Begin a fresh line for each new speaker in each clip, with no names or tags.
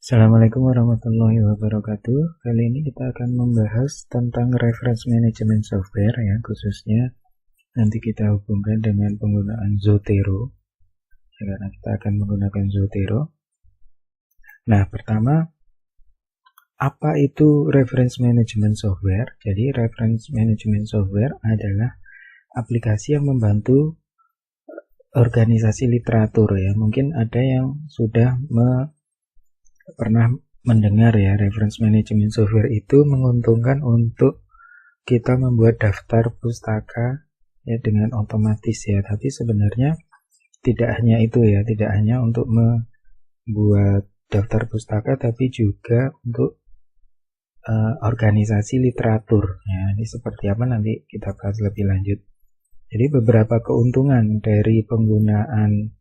Assalamualaikum warahmatullahi wabarakatuh. Kali ini kita akan membahas tentang reference management software ya, khususnya nanti kita hubungkan dengan penggunaan Zotero. Ya, karena kita akan menggunakan Zotero. Nah, pertama, apa itu reference management software? Jadi, reference management software adalah aplikasi yang membantu organisasi literatur ya. Mungkin ada yang sudah pernah mendengar ya, reference management software itu menguntungkan untuk kita membuat daftar pustaka ya dengan otomatis ya. Tapi sebenarnya tidak hanya itu ya, tidak hanya untuk membuat daftar pustaka, tapi juga untuk organisasi literatur ya. Ini seperti apa nanti kita bahas lebih lanjut. Jadi beberapa keuntungan dari penggunaan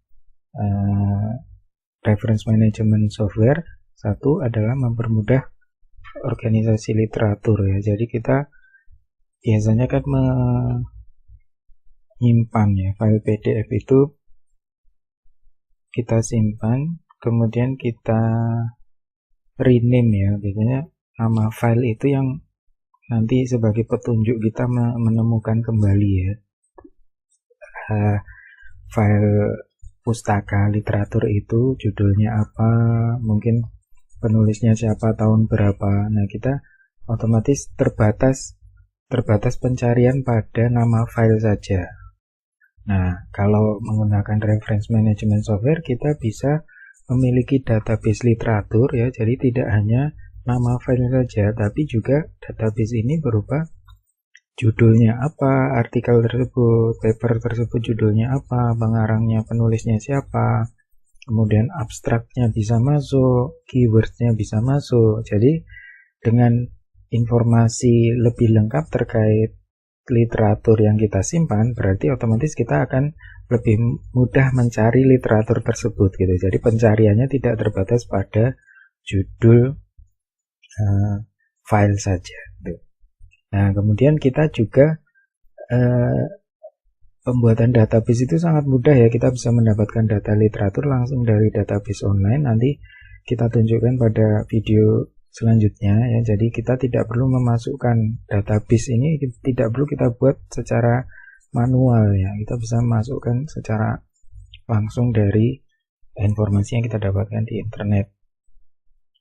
reference management software. Satu adalah mempermudah organisasi literatur ya. Jadi kita biasanya kan menyimpan ya file PDF itu, kita simpan, kemudian kita rename ya. Biasanya nama file itu yang nanti sebagai petunjuk kita menemukan kembali ya file pustaka literatur itu, judulnya apa, mungkin penulisnya siapa, tahun berapa. Nah, kita otomatis terbatas pencarian pada nama file saja. Nah, kalau menggunakan reference management software, kita bisa memiliki database literatur ya. Jadi tidak hanya nama file saja, tapi juga database ini berupa judulnya apa, artikel tersebut, paper tersebut judulnya apa, pengarangnya, penulisnya siapa, kemudian abstraknya bisa masuk, keywordnya bisa masuk. Jadi dengan informasi lebih lengkap terkait literatur yang kita simpan, berarti otomatis kita akan lebih mudah mencari literatur tersebut gitu. Jadi pencariannya tidak terbatas pada judul file saja gitu. Nah, kemudian kita juga pembuatan database itu sangat mudah ya. Kita bisa mendapatkan data literatur langsung dari database online. Nanti kita tunjukkan pada video selanjutnya ya. Jadi kita tidak perlu memasukkan database ini, tidak perlu kita buat secara manual ya. Kita bisa masukkan secara langsung dari informasi yang kita dapatkan di internet.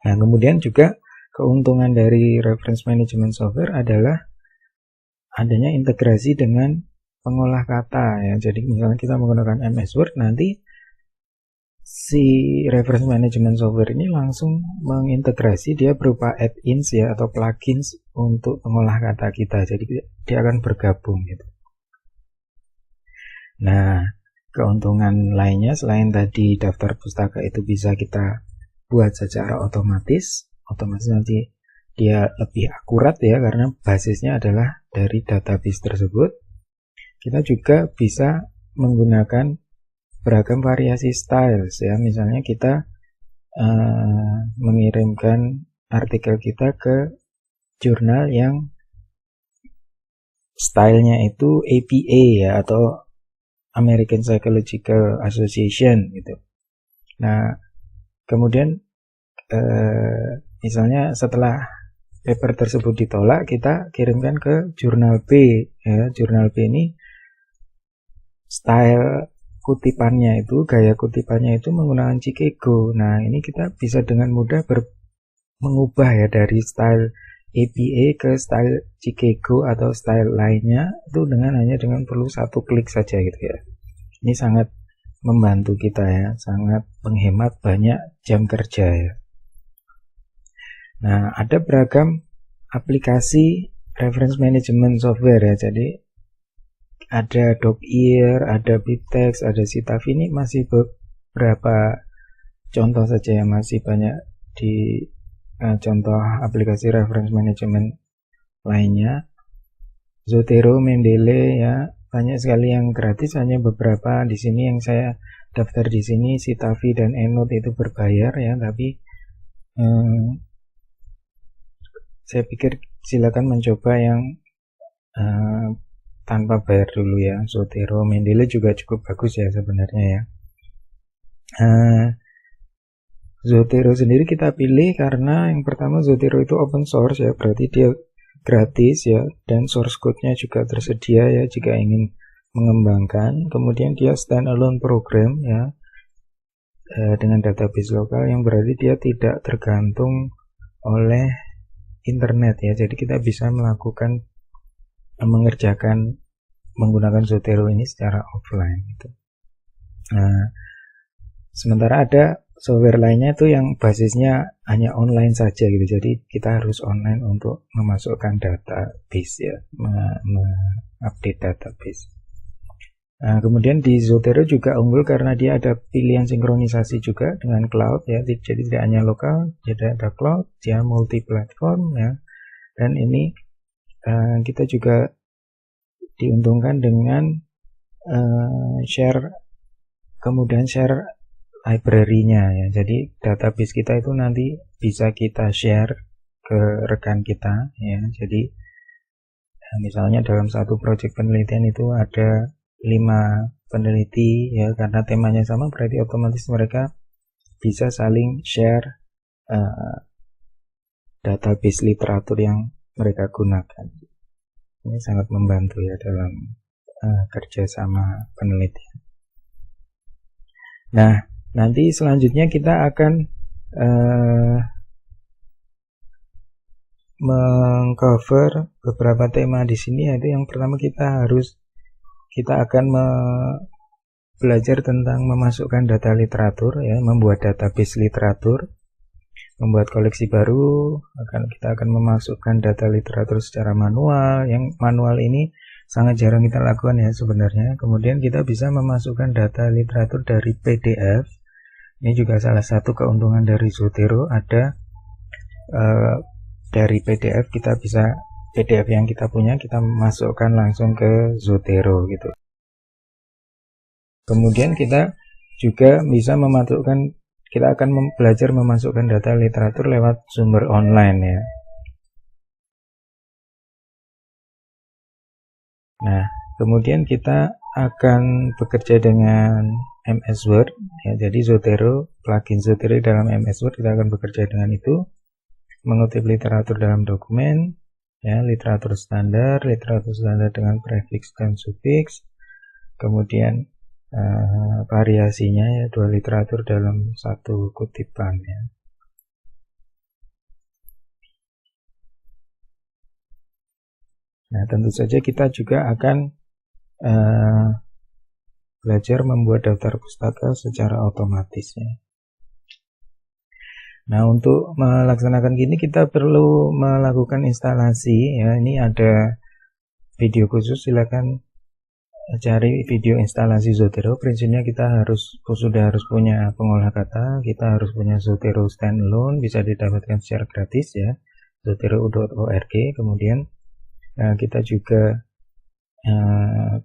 Nah, kemudian juga keuntungan dari reference management software adalah adanya integrasi dengan pengolah kata ya. Jadi misalnya kita menggunakan MS Word, nanti si reference management software ini langsung mengintegrasi, dia berupa add-ins ya atau plugins untuk pengolah kata kita. Jadi dia akan bergabung gitu. Nah, keuntungan lainnya selain tadi daftar pustaka itu bisa kita buat secara otomatis nanti dia lebih akurat ya, karena basisnya adalah dari database tersebut. Kita juga bisa menggunakan beragam variasi styles ya. Misalnya kita mengirimkan artikel kita ke jurnal yang stylenya itu APA ya, atau American Psychological Association gitu. Nah, kemudian misalnya setelah paper tersebut ditolak, kita kirimkan ke jurnal B ya. Jurnal B ini style kutipannya itu, gaya kutipannya itu menggunakan Chicago. Nah, ini kita bisa dengan mudah mengubah ya dari style APA ke style Chicago atau style lainnya itu hanya dengan perlu satu klik saja gitu ya. Ini sangat membantu kita ya, sangat menghemat banyak jam kerja ya. Nah, ada beragam aplikasi reference management software ya. Jadi ada Dogear, ada BibTeX, ada Citavi. Ini masih beberapa contoh saja yang masih banyak di contoh aplikasi reference management lainnya. Zotero, Mendeley ya, banyak sekali yang gratis, hanya beberapa di sini yang saya daftar di sini. Citavi dan Endnote itu berbayar ya, tapi saya pikir silakan mencoba yang tanpa bayar dulu ya. Zotero, Mendeley juga cukup bagus ya sebenarnya ya. Zotero sendiri kita pilih karena yang pertama Zotero itu open source ya, berarti dia gratis ya, dan source code-nya juga tersedia ya jika ingin mengembangkan. Kemudian dia standalone program ya, dengan database lokal yang berarti dia tidak tergantung oleh internet ya. Jadi kita bisa melakukan mengerjakan menggunakan Zotero ini secara offline gitu. Nah, sementara ada software lainnya itu yang basisnya hanya online saja gitu. Jadi kita harus online untuk memasukkan database ya, update database. Nah, kemudian di Zotero juga unggul karena dia ada pilihan sinkronisasi juga dengan cloud ya. Jadi tidak hanya lokal, jadi ada cloud, dia multi platform ya. Dan ini kita juga diuntungkan dengan kemudian share library-nya ya. Jadi database kita itu nanti bisa kita share ke rekan kita ya. Jadi misalnya dalam satu proyek penelitian itu ada 5 peneliti ya, karena temanya sama berarti otomatis mereka bisa saling share database literatur yang mereka gunakan. Ini sangat membantu ya dalam kerja sama penelitian. Nah, nanti selanjutnya kita akan mengcover beberapa tema di sini, yaitu yang pertama kita akan belajar tentang memasukkan data literatur ya, membuat database literatur, membuat koleksi baru. Kita akan memasukkan data literatur secara manual. Yang manual ini sangat jarang kita lakukan ya sebenarnya. Kemudian kita bisa memasukkan data literatur dari PDF. Ini juga salah satu keuntungan dari Zotero, ada dari PDF kita bisa PDF yang kita punya kita masukkan langsung ke Zotero gitu. Kemudian kita juga bisa memasukkan, kita akan belajar memasukkan data literatur lewat sumber online ya. Nah, kemudian kita akan bekerja dengan MS Word ya. Jadi Zotero, plugin Zotero dalam MS Word kita akan bekerja dengan itu, mengutip literatur dalam dokumen ya, literatur standar dengan prefix dan suffix, kemudian variasinya ya, 2 literatur dalam satu kutipan ya. Nah, tentu saja kita juga akan belajar membuat daftar pustaka secara otomatis ya. Nah, untuk melaksanakan gini kita perlu melakukan instalasi ya. Ini ada video khusus, silakan cari video instalasi Zotero. Prinsipnya kita sudah harus punya pengolah kata, kita harus punya Zotero standalone, bisa didapatkan secara gratis ya, zotero.org. Kemudian kita juga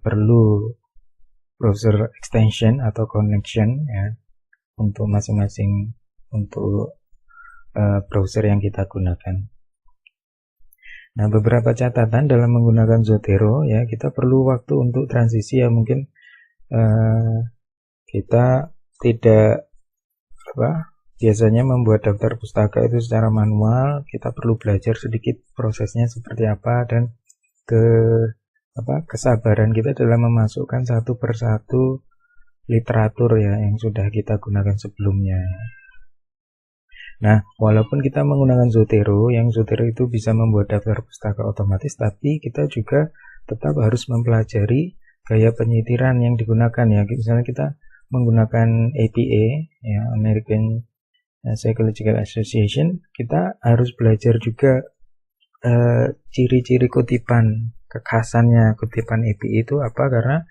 perlu browser extension atau connection ya, untuk masing-masing untuk browser yang kita gunakan. Nah, beberapa catatan dalam menggunakan Zotero ya, kita perlu waktu untuk transisi ya. Mungkin kita tidak biasanya membuat daftar pustaka itu secara manual. Kita perlu belajar sedikit prosesnya seperti apa, dan kesabaran kita dalam memasukkan satu persatu literatur ya yang sudah kita gunakan sebelumnya. Nah, walaupun kita menggunakan Zotero, yang Zotero itu bisa membuat daftar pustaka otomatis, tapi kita juga tetap harus mempelajari gaya penyitiran yang digunakan ya. Misalnya kita menggunakan APA ya, American Psychological Association, kita harus belajar juga ciri-ciri kutipan, kekhasannya kutipan APA itu apa, karena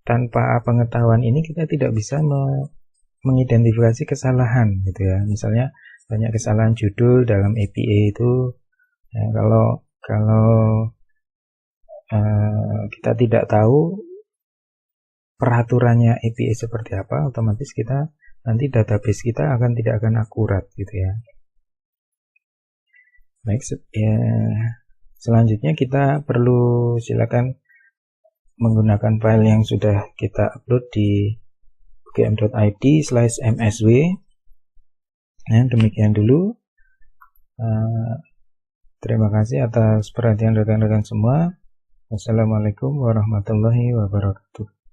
tanpa pengetahuan ini kita tidak bisa mengidentifikasi kesalahan gitu ya. Misalnya banyak kesalahan judul dalam APA itu ya, kalau kita tidak tahu peraturannya APA seperti apa, otomatis kita nanti database kita tidak akan akurat gitu ya. Baik ya, selanjutnya kita perlu silakan menggunakan file yang sudah kita upload di ugm.id/msw. Nah, demikian dulu. Terima kasih atas perhatian rekan-rekan semua. Wassalamualaikum warahmatullahi wabarakatuh.